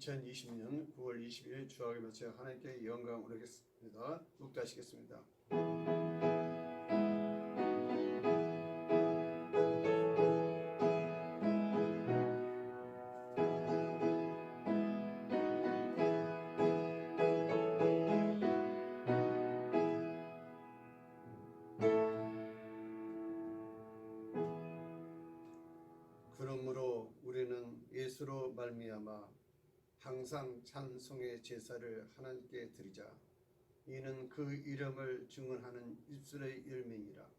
2020년 9월 20일 주하게 마쳐 하나님께 영광 올리겠습니다. 묵도하시겠습니다. 그러므로 우리는 예수로 말미암아 항상 찬송의 제사를 하나님께 드리자. 이는 그 이름을 증언하는 입술의 열매니라.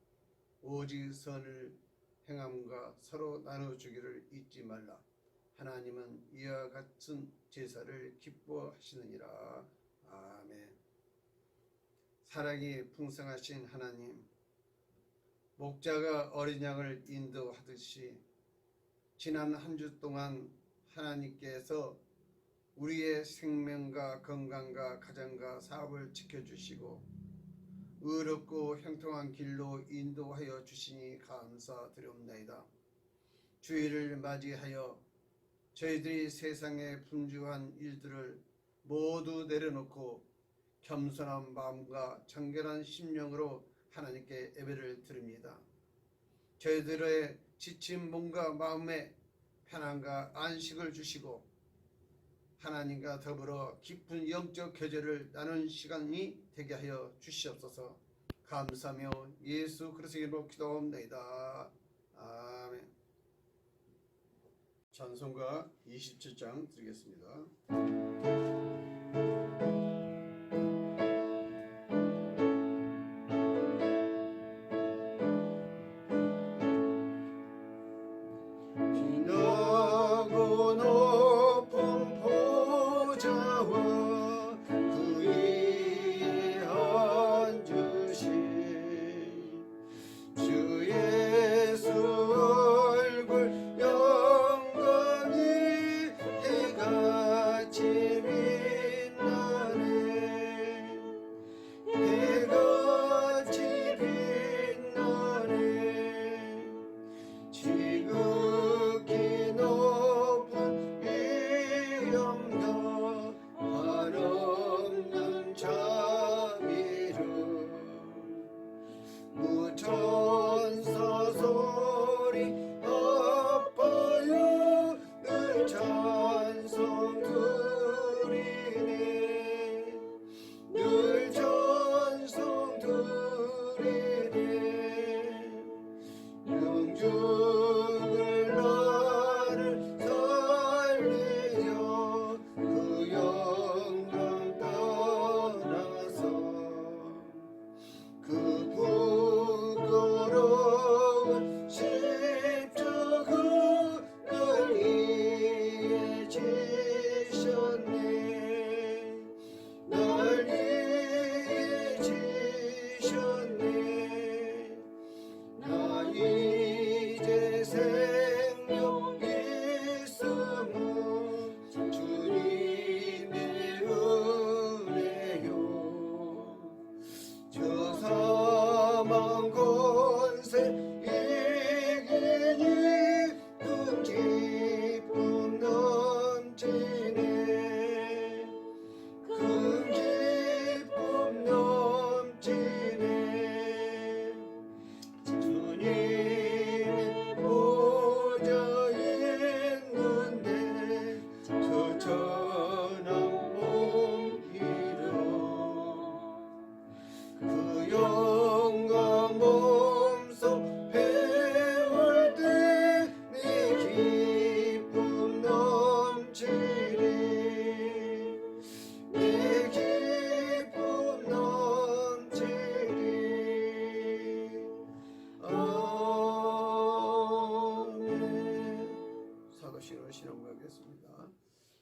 오직 선을 행함과 서로 나눠주기를 잊지 말라. 하나님은 이와 같은 제사를 기뻐하시느니라. 아멘. 사랑이 풍성하신 하나님, 목자가 어린 양을 인도하듯이 지난 한 주 동안 하나님께서 우리의 생명과 건강과 가정과 사업을 지켜주시고 의롭고 형통한 길로 인도하여 주시니 감사드리옵나이다. 주일을 맞이하여 저희들이 세상의 분주한 일들을 모두 내려놓고 겸손한 마음과 정결한 심령으로 하나님께 예배를 드립니다. 저희들의 지친 몸과 마음에 편안과 안식을 주시고 하나님과 더불어 깊은 영적 교제를 나눈 시간이 되게 하여 주시옵소서. 감사하며 예수 그리스도의 이름으로 기도합니다. 아멘. 찬송가 27장 드리겠습니다.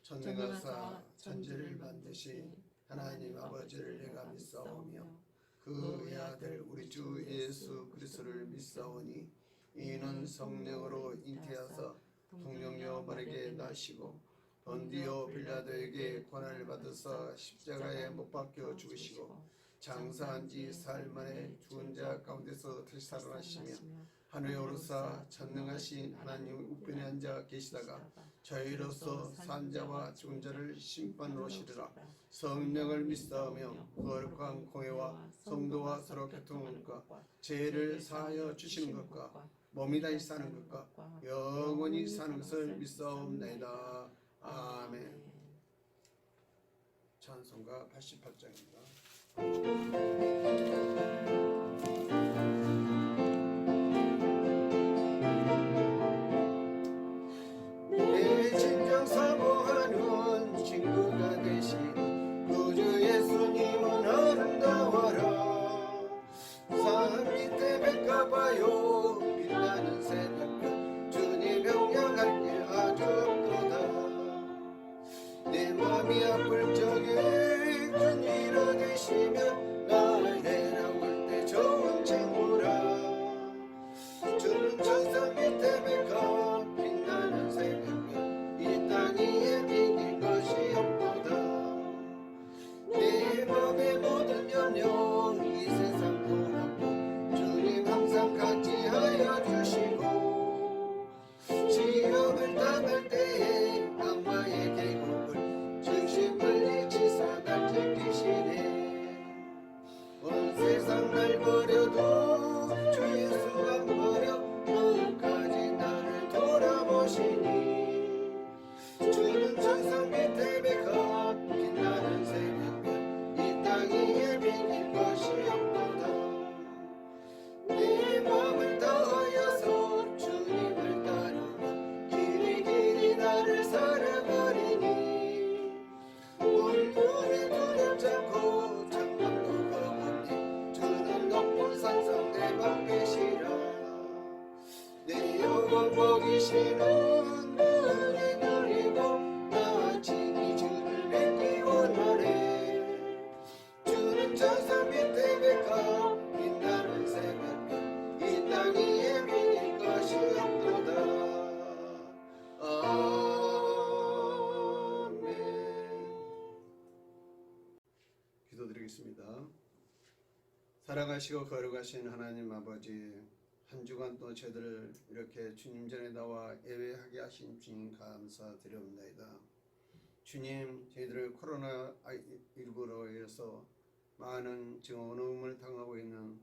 전능하사 천지를 만드신 하나님 아버지를 내가 믿사오며 그 외아들 우리 주 예수 그리스도를 믿사오니 이는 성령으로 잉태하사 동정녀 마리아에게 나시고 본디오 빌라도에게 고난을 받으사 십자가에 못 박혀 죽으시고 장사한 지 사흘 만에 죽은 자 가운데서 다시 살아나시며 하늘에 오르사 전능하신 하나님 우편에 앉아 계시다가 저희로서 산자와 죽은 자를 심판으로 오시리라. 성령을 믿사오며 거룩한 공회와 성도와 서로 교통하는 것, 죄를 사하여 주시는 것과 몸이 다시 사는 것과 영원히 사는 것을 믿사옵나이다. 아멘. 찬송가 88장입니다. 내 진정 사모하는 친구가 되신 구주 예수님은 아름다워라. 산 밑에 백합화요 빛나는 새벽별 주님 명령할 때 아주 없도다. 내 맘이 아플 적에 주님으로 되시며 나를 데려올 때 좋은 친구라. 주는 천상 밑에 백합 빛나는 새벽별 이 땅 위에 비길 것이 없도다. 내 맘의 모든 염려 이 세상 돌아보 주님 항상 같이 하여 주시고 시험을 당할 때에 악마의 계곡을 중심을 잃지사 날 지키시네. 온 세상 날 버려도 주 예수 안 버려 끝까지 나를 돌아보시니. 주는 천상 밑에 백합 빛나는 새벽별 이 땅 위에 비길 것이 없도다. 내 마음을 다하여서 주님을 따르며 길이 길이 나를 살아가리니. 물눈에 눈을 잡고 장막도 거북해 주는 높은 산성 내 맘 계시라. 내 영혼 먹이시는 은혜 누리고 나 친히 주를 뵙기 원하네. 주는 천상 밑에 백합 빛나는 새벽별 이 땅 위에 비길 것이 없도다. 아멘. 기도드리겠습니다. 사랑하시고 거룩하신 하나님 아버지, 한 주간 또 저희들을 이렇게 주님 전에 나와 예배하게 하신 주님 감사드려옵나이다. 주님, 저희들을 코로나19로 인해서 많은 지금 어려움을 당하고 있는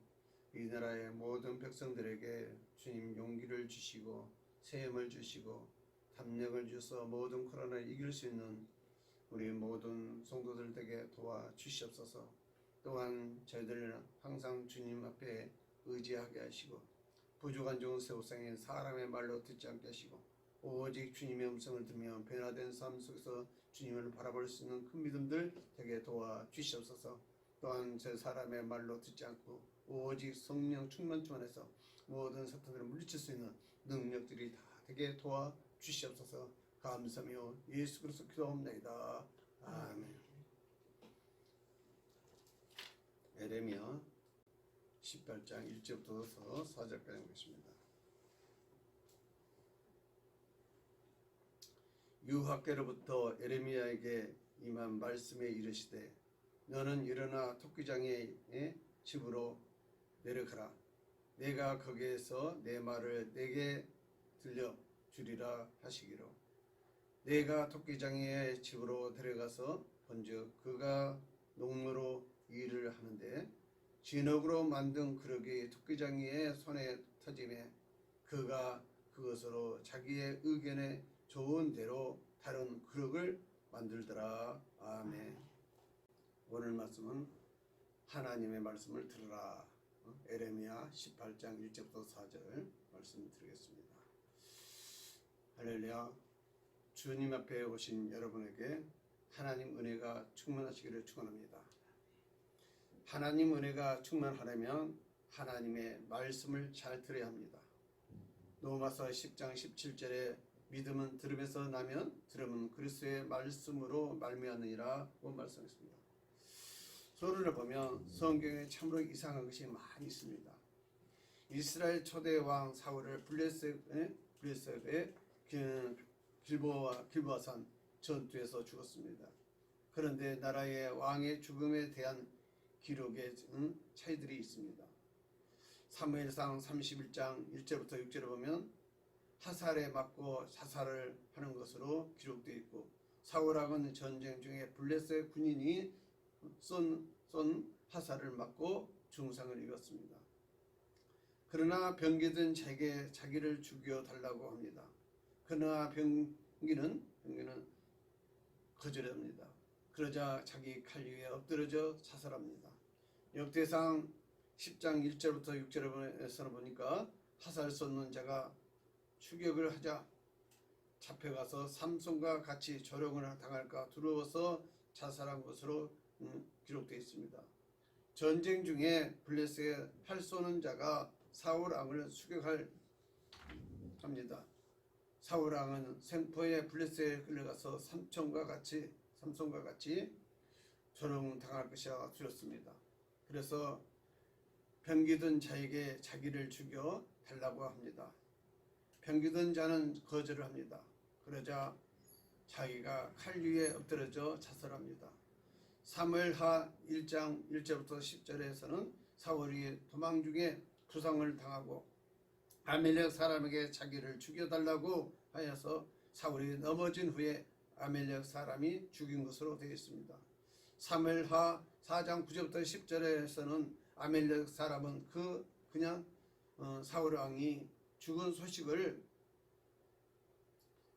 이 나라의 모든 백성들에게 주님 용기를 주시고 새 힘을 주시고 담력을 주셔서 모든 코로나를 이길 수 있는 우리 모든 성도들에게 도와주시옵소서. 또한 저희들 항상 주님 앞에 의지하게 하시고 부족한 좋은 세상에 사람의 말로 듣지 않게 하시고 오직 주님의 음성을 들으며 변화된 삶 속에서 주님을 바라볼 수 있는 큰 믿음들 되게 도와주시옵소서. 또한 저 사람의 말로 듣지 않고 오직 성령 충만충 안에서 모든 사탄들을 물리칠 수 있는 능력들이 다 되게 도와주시옵소서. 감사하며 예수 그리스도 기도합니다. 아멘. 에레미야 18장 1절부터 4절까지 보겠습니다. 유학계로부터 에레미야에게 임한 말씀에 이르시되 너는 일어나 토끼장의 집으로 내려가라. 내가 거기에서 내 말을 내게 들려 주리라 하시기로. 내가 토끼장의 집으로 데려가서 본즉 그가 농무로 일을 하는데 진흙으로 만든 그릇이 토끼장이의 손에 터짐에 그가 그것으로 자기의 의견에 좋은 대로 다른 그릇을 만들더라. 아멘. 오늘 말씀은 하나님의 말씀을 들으라. 에레미야 18장 1절부터 4절 말씀 드리겠습니다. 할렐루야. 주님 앞에 오신 여러분에게 하나님 은혜가 충만하시기를 축원합니다. 하나님 은혜가 충만하려면 하나님의 말씀을 잘 들어야 합니다. 로마서 10장 17절에 믿음은 들음에서 나면 들음은 그리스도의 말씀으로 말미암느니라고 말씀했습니다. 서론을 보면 성경에 참으로 이상한 것이 많이 있습니다. 이스라엘 초대 왕 사울을 블레셋의 길보아산 전투에서 죽었습니다. 그런데 나라의 왕의 죽음에 대한 기록에 차이들이 있습니다. 사무엘상 31장 1절부터 6절에 보면 화살에 맞고 자살을 하는 것으로 기록되어 있고, 사울왕은 전쟁 중에 블레셋 군인이 쏜 화살을 맞고 중상을 입었습니다. 그러나 병기든 자에게 자기를 죽여달라고 합니다. 그러나 병기는 거절합니다. 그러자 자기 칼 위에 엎드러져 자살합니다. 역대상 10장 1절부터 6절에서 보니까 화살 쏘는 자가 추격을 하자 잡혀가서 삼손과 같이 조롱을 당할까 두려워서 자살한 것으로 기록되어 있습니다. 전쟁 중에 블레셋 활 쏘는 자가 사울 왕을 추격할 합니다. 사울 왕은 생포에 블레셋에 끌려가서 삼손과 같이 조롱 당할 것이라 두렵습니다. 그래서 병기든 자에게 자기를 죽여 달라고 합니다. 병기든 자는 거절을 합니다. 그러자 자기가 칼 위에 엎드러져 자살합니다. 사무엘하 1장 1절부터 10절에서는 사울이 도망 중에 부상을 당하고 아멜렉 사람에게 자기를 죽여달라고 하여서 사울이 넘어진 후에 아멜렉 사람이 죽인 것으로 되어 있습니다. 사무엘하 4장 9절부터 10절에서는 아멜렉 사람은 그냥 사울 왕이 죽은 소식을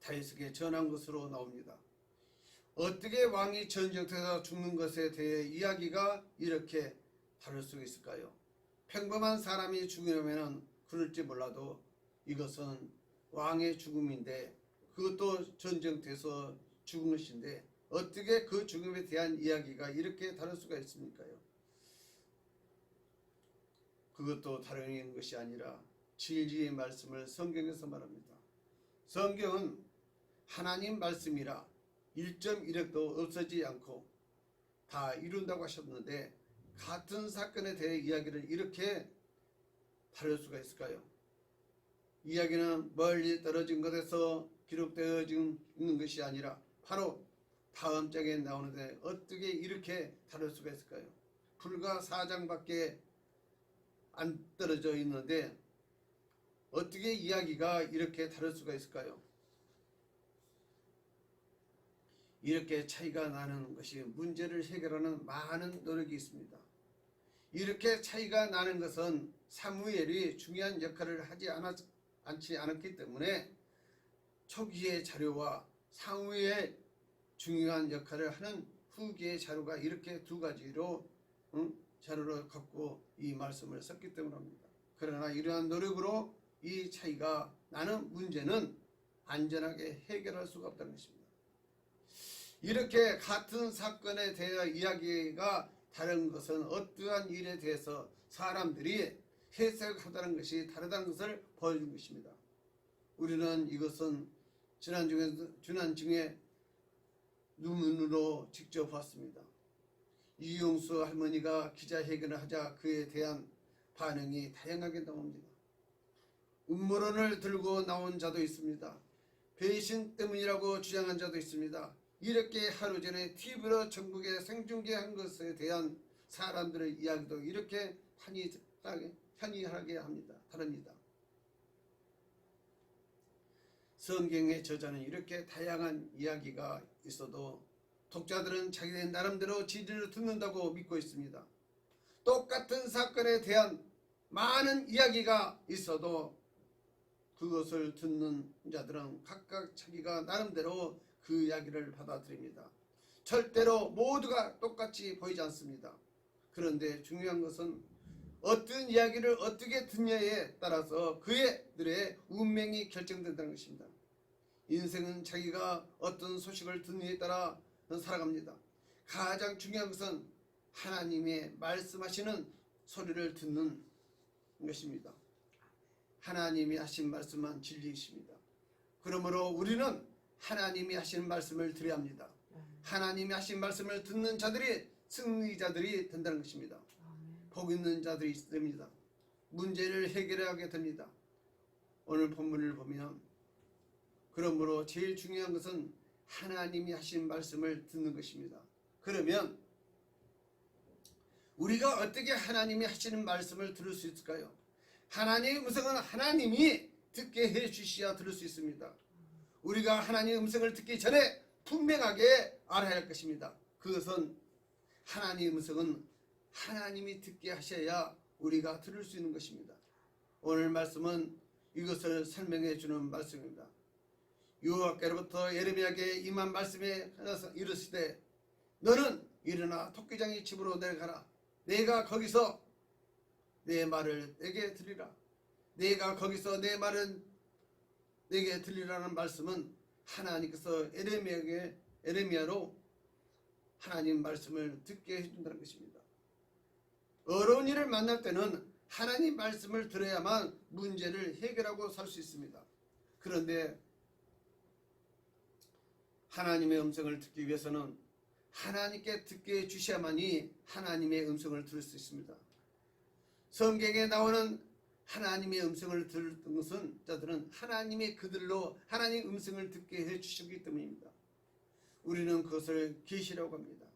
다윗에게 전한 것으로 나옵니다. 어떻게 왕이 전쟁터에서 죽는 것에 대해 이야기가 이렇게 다를 수 있을까요? 평범한 사람이 죽으려면 그럴지 몰라도 이것은 왕의 죽음인데, 그것도 전쟁터에서 죽은 것인데 어떻게 그 죽음에 대한 이야기가 이렇게 다를 수가 있습니까요? 그것도 다른 것이 아니라 진리의 말씀을 성경에서 말합니다. 성경은 하나님 말씀이라 1.1획도 없어지지 않고 다 이룬다고 하셨는데 같은 사건에 대해 이야기를 이렇게 다를 수가 있을까요? 이야기는 멀리 떨어진 것에서 기록되어 있는 것이 아니라 바로 다음 장에 나오는데 어떻게 이렇게 다를 수가 있을까요? 불과 4장밖에 안 떨어져 있는데 어떻게 이야기가 이렇게 다를 수가 있을까요? 이렇게 차이가 나는 것이 문제를 해결하는 많은 노력이 있습니다. 이렇게 차이가 나는 것은 사무엘이 중요한 역할을 하지 않았기 때문에 초기의 자료와 사무엘의 중요한 역할을 하는 후기의 자료가 이렇게 두 가지로 자료를 갖고 이 말씀을 썼기 때문입니다. 그러나 이러한 노력으로 이 차이가 나는 문제는 안전하게 해결할 수가 없다는 것입니다. 이렇게 같은 사건에 대해 이야기가 다른 것은 어떠한 일에 대해서 사람들이 해석하다는 것이 다르다는 것을 보여준 것입니다. 우리는 이것은 지난 중에 눈으로 직접 봤습니다. 이용수 할머니가 기자회견을 하자 그에 대한 반응이 다양하게 나옵니다. 음모론을 들고 나온 자도 있습니다. 배신 때문이라고 주장한 자도 있습니다. 이렇게 하루 전에 TV로 전국에 생중계한 것에 대한 사람들의 이야기도 이렇게 편이하게 다릅니다. 성경의 저자는 이렇게 다양한 이야기가 있어도 독자들은 자기들 나름대로 진리를 듣는다고 믿고 있습니다. 똑같은 사건에 대한 많은 이야기가 있어도 그것을 듣는 자들은 각각 자기가 나름대로 그 이야기를 받아들입니다. 절대로 모두가 똑같이 보이지 않습니다. 그런데 중요한 것은 어떤 이야기를 어떻게 듣냐에 따라서 그들의 운명이 결정된다는 것입니다. 인생은 자기가 어떤 소식을 듣느냐에 따라 살아갑니다. 가장 중요한 것은 하나님의 말씀하시는 소리를 듣는 것입니다. 하나님이 하신 말씀만 진리이십니다. 그러므로 우리는 하나님이 하신 말씀을 들어야 합니다. 하나님이 하신 말씀을 듣는 자들이 승리자들이 된다는 것입니다. 복 있는 자들이 됩니다. 문제를 해결하게 됩니다. 오늘 본문을 보면 그러므로 제일 중요한 것은 하나님이 하신 말씀을 듣는 것입니다. 그러면 우리가 어떻게 하나님이 하시는 말씀을 들을 수 있을까요? 하나님의 음성은 하나님이 듣게 해주셔야 들을 수 있습니다. 우리가 하나님의 음성을 듣기 전에 분명하게 알아야 할 것입니다. 그것은 하나님의 음성은 하나님이 듣게 하셔야 우리가 들을 수 있는 것입니다. 오늘 말씀은 이것을 설명해 주는 말씀입니다. 여호와께로부터 예레미야에게 임한 말씀에 이르시되 너는 일어나 토끼장의 집으로 내려가라. 내가 거기서 내 말을 내게 들리라. 내가 거기서 내 말은 내게 들리라는 말씀은 하나님께서 에레미야로 하나님 말씀을 듣게 해준다는 것입니다. 어려운 일을 만날 때는 하나님 말씀을 들어야만 문제를 해결하고 살 수 있습니다. 그런데 하나님의 음성을 듣기 위해서는 하나님께 듣게 해주셔야만이 하나님의 음성을 들을 수 있습니다. 성경에 나오는 하나님의 음성을 듣는 것은 자들은 하나님의 그들로 하나님의 음성을 듣게 해주시기 때문입니다. 우리는 그것을 계시라고 합니다.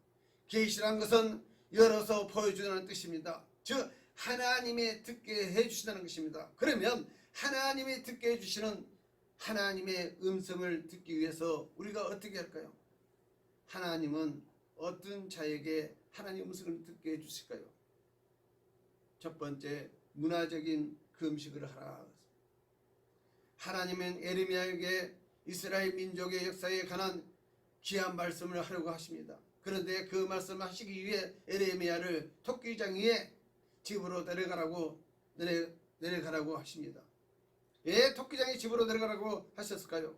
계시란 것은 열어서 보여주는 뜻입니다. 즉 하나님의 듣게 해주신다는 것입니다. 그러면 하나님이 듣게 해주시는 하나님의 음성을 듣기 위해서 우리가 어떻게 할까요? 하나님은 어떤 자에게 하나님의 음성을 듣게 해주실까요? 첫 번째, 문화적인 금식을 하라. 하나님은 에레미야에게 이스라엘 민족의 역사에 관한 귀한 말씀을 하려고 하십니다. 그런데 그 말씀을 하시기 위해 에레미야를 토끼장이의 집으로 내려가라고 하십니다. 왜 토끼장이 집으로 내려가라고 하셨을까요?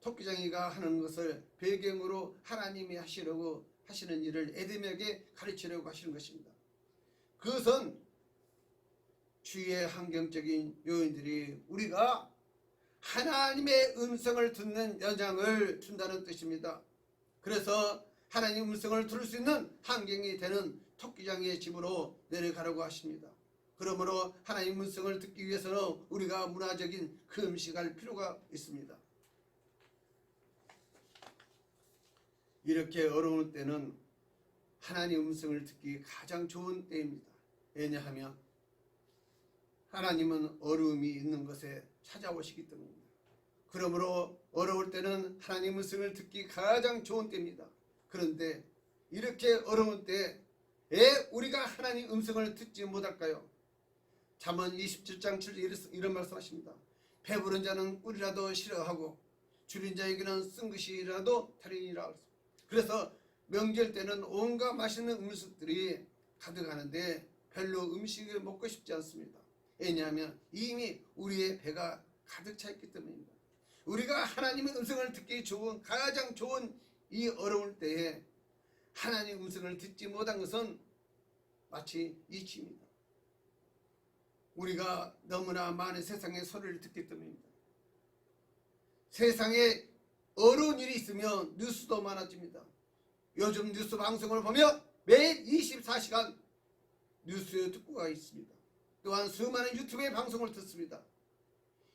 토끼장이가 하는 것을 배경으로 하나님이 하시려고 하시는 일을 에레미야에게 가르치려고 하시는 것입니다. 그것은 주위의 환경적인 요인들이 우리가 하나님의 음성을 듣는 연장을 준다는 뜻입니다. 그래서 하나님의 음성을 들을 수 있는 환경이 되는 토끼장이의 집으로 내려가라고 하십니다. 그러므로 하나님의 음성을 듣기 위해서는 우리가 문화적인 금식할 필요가 있습니다. 이렇게 어려울 때는 하나님의 음성을 듣기 가장 좋은 때입니다. 왜냐하면 하나님은 어려움이 있는 것에 찾아오시기 때문입니다. 그러므로 어려울 때는 하나님의 음성을 듣기 가장 좋은 때입니다. 그런데 이렇게 어려운 때에 우리가 하나님의 음성을 듣지 못할까요? 잠언 27장 7절 이런 말씀하십니다. 배부른 자는 꿀이라도 싫어하고 줄인 자에게는 쓴 것이라도 달인이라. 그래서 명절 때는 온갖 맛있는 음식들이 가득하는데 별로 음식을 먹고 싶지 않습니다. 왜냐하면 이미 우리의 배가 가득 차 있기 때문입니다. 우리가 하나님의 음성을 듣기 좋은 가장 좋은 이 어려울 때에 하나님의 음성을 듣지 못한 것은 마치 이치입니다. 우리가 너무나 많은 세상의 소리를 듣기 때문입니다. 세상에 어려운 일이 있으면 뉴스도 많아집니다. 요즘 뉴스 방송을 보면 매일 24시간 뉴스 듣고가 있습니다. 또한 수많은 유튜브의 방송을 듣습니다.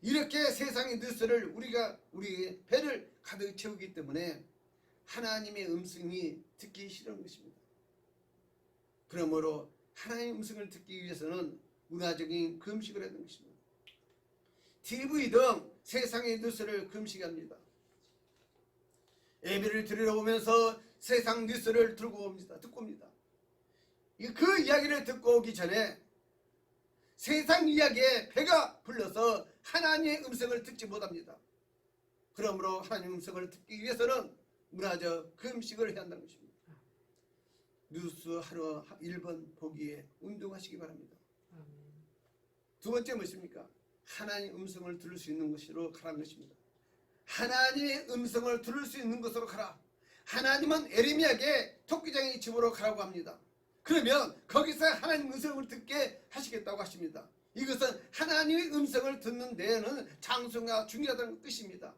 이렇게 세상의 뉴스를 우리의 배를 가득 채우기 때문에 하나님의 음성이 듣기 싫은 것입니다. 그러므로 하나님의 음성을 듣기 위해서는 문화적인 금식을 해야 되는 것입니다. TV 등 세상의 뉴스를 금식합니다. 예배를 드리러 오면서 세상 뉴스를 듣고 옵니다. 그 이야기를 듣고 오기 전에 세상 이야기에 배가 불러서 하나님의 음성을 듣지 못합니다. 그러므로 하나님의 음성을 듣기 위해서는 문화적 금식을 해야 한다는 것입니다. 뉴스 하루 1번 보기에 운동하시기 바랍니다. 두 번째 무엇입니까? 하나님의 음성을 들을 수 있는 곳으로 가라는 것입니다. 하나님의 음성을 들을 수 있는 곳으로 가라. 하나님은 에레미야에게 토끼장의 집으로 가라고 합니다. 그러면 거기서 하나님의 음성을 듣게 하시겠다고 하십니다. 이것은 하나님의 음성을 듣는 데에는 장소가 중요하다는 뜻입니다.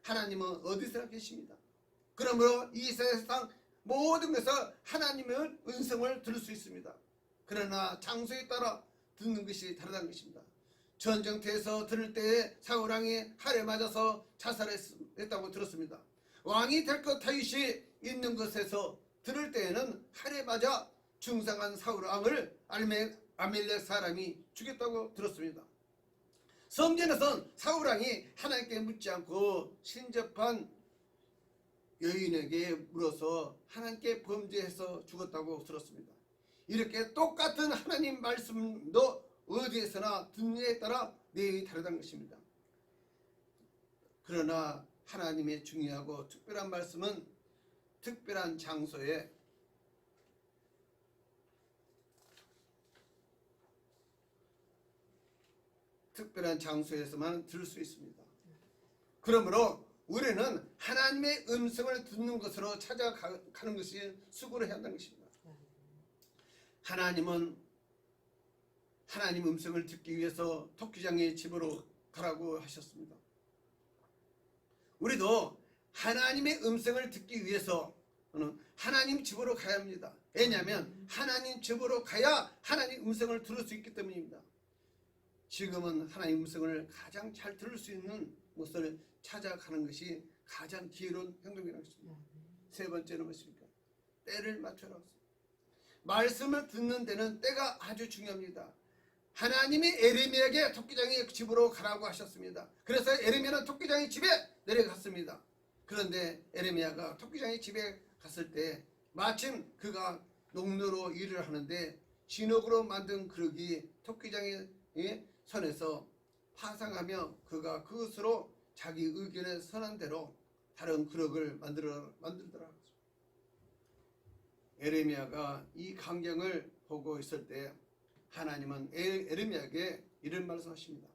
하나님은 어디서나 계십니다. 그러므로 이 세상 모든 것에서 하나님의 음성을 들을 수 있습니다. 그러나 장소에 따라 듣는 것이 다르다는 것입니다. 전쟁터에서 들을 때에 사울왕이 칼에 맞아서 자살했다고 들었습니다. 왕이 될 것 다윗이 있는 것에서 들을 때에는 칼에 맞아 중상한 사울 왕을 아멜렉 사람이 죽였다고 들었습니다. 성전에선 사울 왕이 하나님께 묻지 않고 신접한 여인에게 물어서 하나님께 범죄해서 죽었다고 들었습니다. 이렇게 똑같은 하나님 말씀도 어디에서나 듣느냐에 따라 내용이 다르다는 것입니다. 그러나 하나님의 중요하고 특별한 말씀은 특별한 장소에 특별한 장소에서만 들을 수 있습니다. 그러므로 우리는 하나님의 음성을 듣는 것으로 찾아가는 것이 수고를 해야 한다는 것입니다. 하나님은 하나님 음성을 듣기 위해서 토끼장의 집으로 가라고 하셨습니다. 우리도 하나님의 음성을 듣기 위해서 하나님 집으로 가야 합니다. 왜냐하면 하나님 집으로 가야 하나님 음성을 들을 수 있기 때문입니다. 지금은 하나님 음성을 가장 잘 들을 수 있는 곳을 찾아가는 것이 가장 지혜로운 행동이라는 것입니다. 세 번째는 무엇입니까? 때를 맞춰라. 말씀을 듣는 데는 때가 아주 중요합니다. 하나님이 에레미야에게 토끼장의 집으로 가라고 하셨습니다. 그래서 에레미야는 토끼장의 집에 내려갔습니다. 그런데 에레미야가 토끼장의 집에 갔을 때 마침 그가 농로로 일을 하는데 진흙으로 만든 그릇이 토끼장의 손에서 파상하며 그가 그것으로 자기 의견에 선한 대로 다른 그릇을 만들더라. 에레미야가 이 광경을 보고 있을 때 하나님은 에레미야에게 이런 말씀하십니다.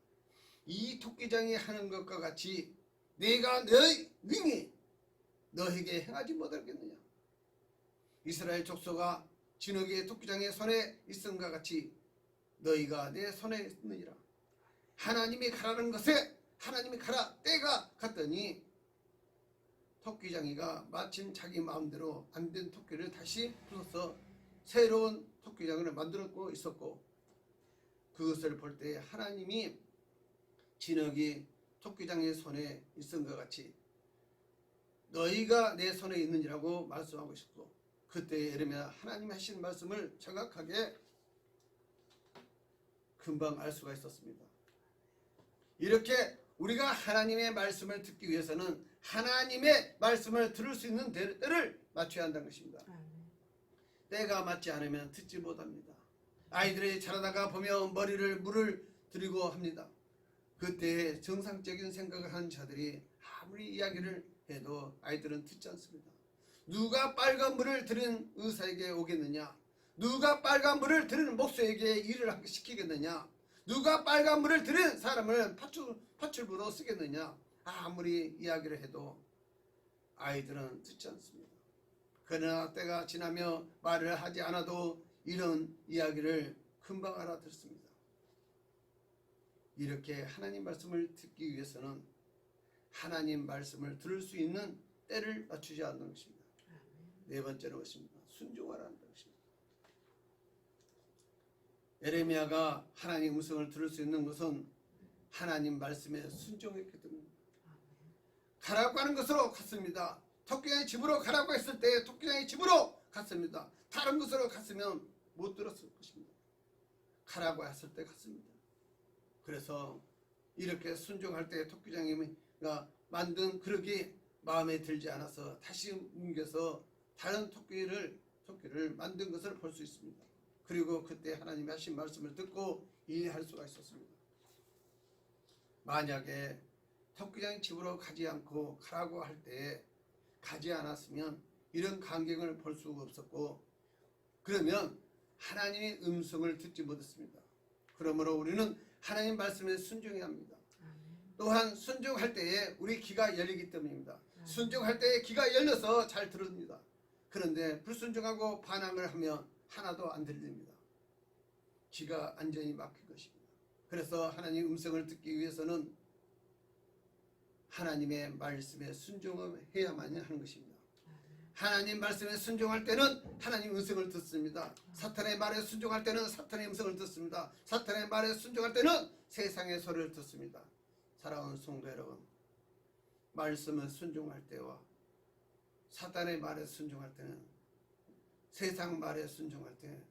이 토끼장이 하는 것과 같이 내가 너희 능히 너에게 행하지 못하겠느냐. 이스라엘 족속아 진흙의 토끼장의 손에 있음과 같이 너희가 내 손에 있느니라. 하나님이 가라는 것에 하나님이 가라 때가 갔더니 토끼장이가 마침 자기 마음대로 안 된 토끼를 다시 부숴서 새로운 토끼장을 만들었고 있었고, 그것을 볼 때 하나님이 진흙이 토끼장의 손에 있은 것 같이 너희가 내 손에 있느니라고 말씀하고 싶고, 그때 에레미야 하나님이 하신 말씀을 정확하게 금방 알 수가 있었습니다. 이렇게 우리가 하나님의 말씀을 듣기 위해서는 하나님의 말씀을 들을 수 있는 때를 맞춰야 한다는 것입니다. 때가 맞지 않으면 듣지 못합니다. 아이들이 자라다가 보면 머리를 물을 들이고 합니다. 그때 정상적인 생각을 하는 자들이 아무리 이야기를 해도 아이들은 듣지 않습니다. 누가 빨간 물을 들인 의사에게 오겠느냐? 누가 빨간 물을 들인 목수에게 일을 시키겠느냐? 누가 빨간 물을 들인 사람을 파출부로 쓰겠느냐? 아무리 이야기를 해도 아이들은 듣지 않습니다. 그러나 때가 지나며 말을 하지 않아도 이런 이야기를 금방 알아듣습니다. 이렇게 하나님 말씀을 듣기 위해서는 하나님 말씀을 들을 수 있는 때를 맞추지 않는 것입니다. 네 번째로 것입니다. 순종하라는 것입니다. 에레미야가 하나님 음성을 들을 수 있는 것은 하나님 말씀에 순종했기 때문입니다. 가라고 하는 것으로 갔습니다. 토끼장의 집으로 가라고 했을 때 토끼장의 집으로 갔습니다. 다른 곳으로 갔으면 못 들었을 것입니다. 가라고 했을 때 갔습니다. 그래서 이렇게 순종할 때 토끼장이가 만든 그릇이 마음에 들지 않아서 다시 옮겨서 다른 토끼를 만든 것을 볼 수 있습니다. 그리고 그때 하나님이 하신 말씀을 듣고 이해할 수가 있었습니다. 만약에 토끼장의 집으로 가지 않고 가라고 할 때 가지 않았으면 이런 광경을 볼 수가 없었고, 그러면 하나님의 음성을 듣지 못했습니다. 그러므로 우리는 하나님 말씀에 순종해야 합니다. 또한 순종할 때에 우리 귀가 열리기 때문입니다. 순종할 때에 귀가 열려서 잘 들읍니다. 그런데 불순종하고 반항을 하면 하나도 안 들립니다. 귀가 완전히 막힌 것입니다. 그래서 하나님 음성을 듣기 위해서는 하나님의 말씀에 순종해야만 하는 것입니다. 하나님 말씀에 순종할 때는 하나님 음성을 듣습니다. 사탄의 말에 순종할 때는 사탄의 음성을 듣습니다. 사탄의 말에 순종할 때는 세상의 소리를 듣습니다. 사랑하는 성도 여러분, 말씀을 순종할 때와 사탄의 말에 순종할 때는 세상 말에 순종할 때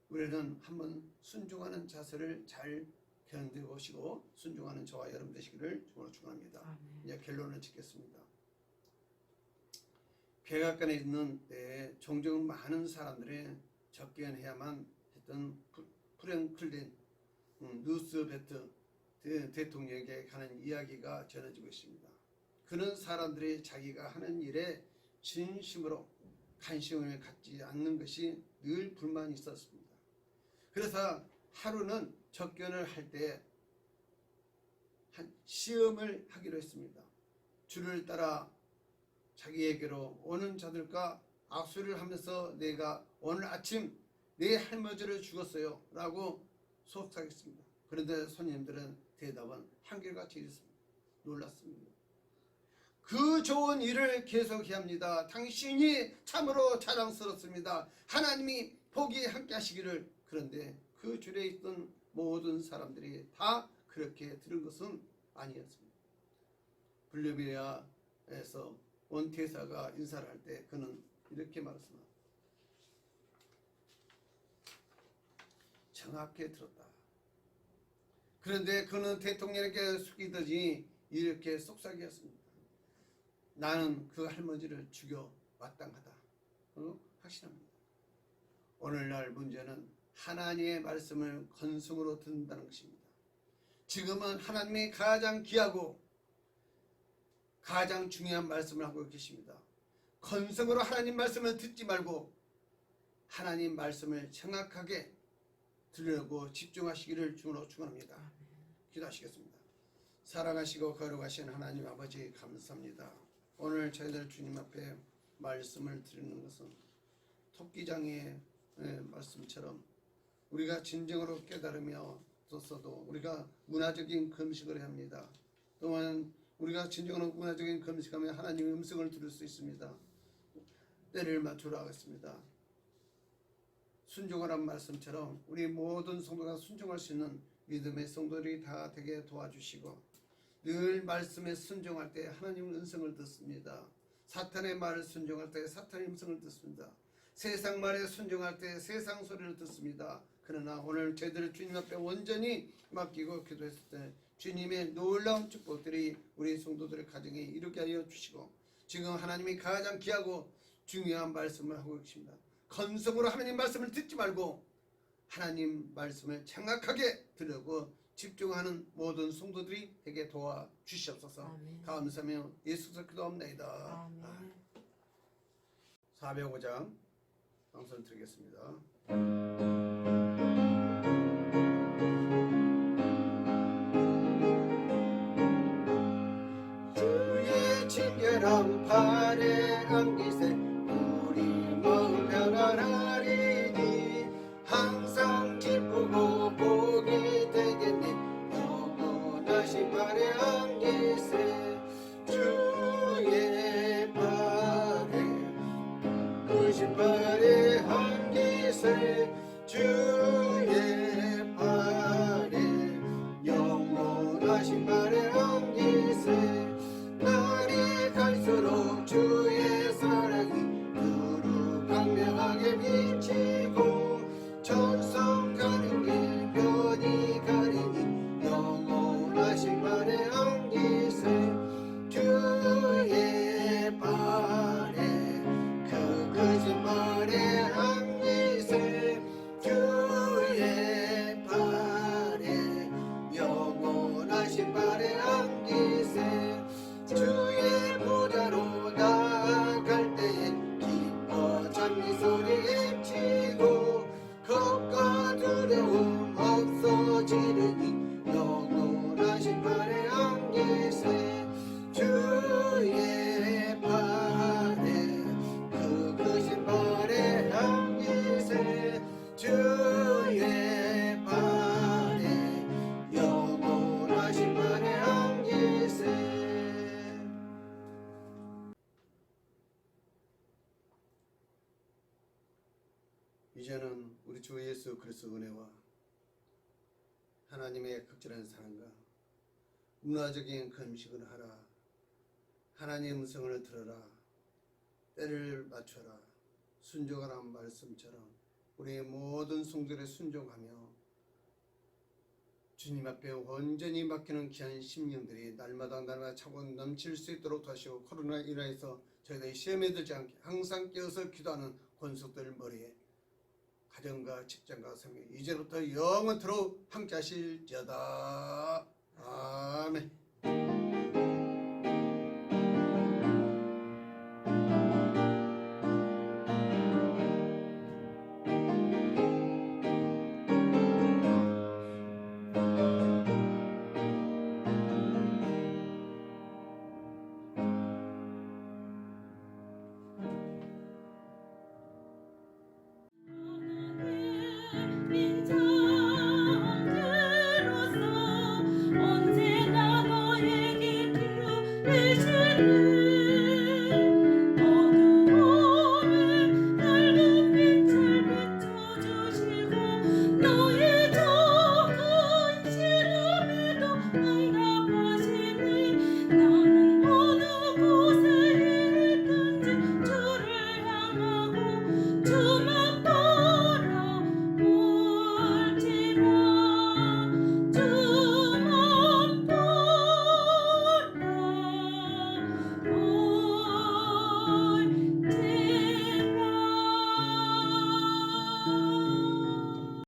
우리는 한번 순종하는 자세를 잘 견뎌 보시고 순종하는 저와 여러분 되시기를 주로 축원합니다. 이제 결론을 짓겠습니다. 백악관에 있는 때에 종종 많은 사람들이 접견해야만 했던 프랭클린 루스베트 대통령에게 가는 이야기가 전해지고 있습니다. 그는 사람들이 자기가 하는 일에 진심으로 관심을 갖지 않는 것이 늘 불만이 있었습니다. 그래서 하루는 접견을 할 때 시험을 하기로 했습니다. 줄을 따라 자기에게로 오는 자들과 악수를 하면서 내가 오늘 아침 내 할머니를 죽었어요 라고 속삭였습니다. 그런데 손님들은 대답은 한결같이 이랬습니다. 놀랐습니다. 그 좋은 일을 계속해야 합니다. 당신이 참으로 자랑스럽습니다. 하나님이 복이 함께 하시기를. 그런데 그 줄에 있던 모든 사람들이 다 그렇게 들은 것은 아니었습니다. 블루베리아에서 원태사가 인사를 할 때 그는 이렇게 말했습니다. 정확히 들었다. 그런데 그는 대통령에게 숙이더니 이렇게 속삭였습니다. 나는 그 할머니를 죽여 마땅하다. 확신합니다. 오늘날 문제는 하나님의 말씀을 건성으로 듣는다는 것입니다. 지금은 하나님이 가장 귀하고 가장 중요한 말씀을 하고 계십니다. 건성으로 하나님 말씀을 듣지 말고 하나님 말씀을 정확하게 들으려고 집중하시기를 주로 축원합니다. 기도하시겠습니다. 사랑하시고 거룩하신 하나님 아버지 감사합니다. 오늘 저희들 주님 앞에 말씀을 드리는 것은 토끼장의 말씀처럼 우리가 진정으로 깨달으며 떴어도 우리가 문화적인 금식을 해야 합니다. 또한 우리가 진정으로 문화적인 금식하면 하나님의 음성을 들을 수 있습니다. 때를 맞추러 하겠습니다. 순종하란 말씀처럼 우리 모든 성도가 순종할 수 있는 믿음의 성도들이 다 되게 도와주시고 늘 말씀에 순종할 때 하나님의 음성을 듣습니다. 사탄의 말을 순종할 때 사탄의 음성을 듣습니다. 세상 말에 순종할 때 세상 소리를 듣습니다. 그러나 오늘 저희들 주님 앞에 온전히 맡기고 기도했을 때 주님의 놀라운 축복들이 우리 성도들의 가정에 이루게 하여 주시고 지금 하나님이 가장 귀하고 중요한 말씀을 하고 계십니다. 건성으로 하나님 말씀을 듣지 말고 하나님 말씀을 정확하게 들으고 집중하는 모든 성도들이 되게 도와주시옵소서. 감사하며 예수께서 기도합니다. 405장 방송 드리겠습니다. 주의 친절한 팔에 안기세 우리 마음 편안하리니 항상 기쁘고 복이 되겠니 영원하신 팔에 안기세 주의 팔에 그 신발에 안기세 주의 팔에 영원하신 팔에 안기세 날이 갈수록 주의 사랑이 두루 강명하게 비치고 천성 가는 길 편히 가리니 영원하신 팔에 안기세 주의 팔에 그 크신 팔에 안기세 주의 팔에 영원하신 팔에 안기세 주의 보좌로 나아갈 때에 기뻐 찬미 소리에 치고 겁과 두려움 없어지르니 영원하신 팔에 안기세 주의 팔에 그 크신 팔에 안기세 주의 팔에 영원하신 팔에 안기세. 이제는 우리 주 예수 그리스도 은혜와 하나님의 극진한 사랑과 문화적인 금식을 하라. 하나님의 음성을 들어라. 때를 맞춰라. 순종하라는 말씀처럼 우리의 모든 성들에 순종하며 주님 앞에 온전히 맡기는 귀한 심령들이 날마다 차고 넘칠 수 있도록 하시고, 코로나 인해서 저희들이 시험에 들지 않게 항상 깨어서 기도하는 권속들 머리에 가정과 직장과 생명 이제부터 영원토록 함께 하실지어다. 아멘.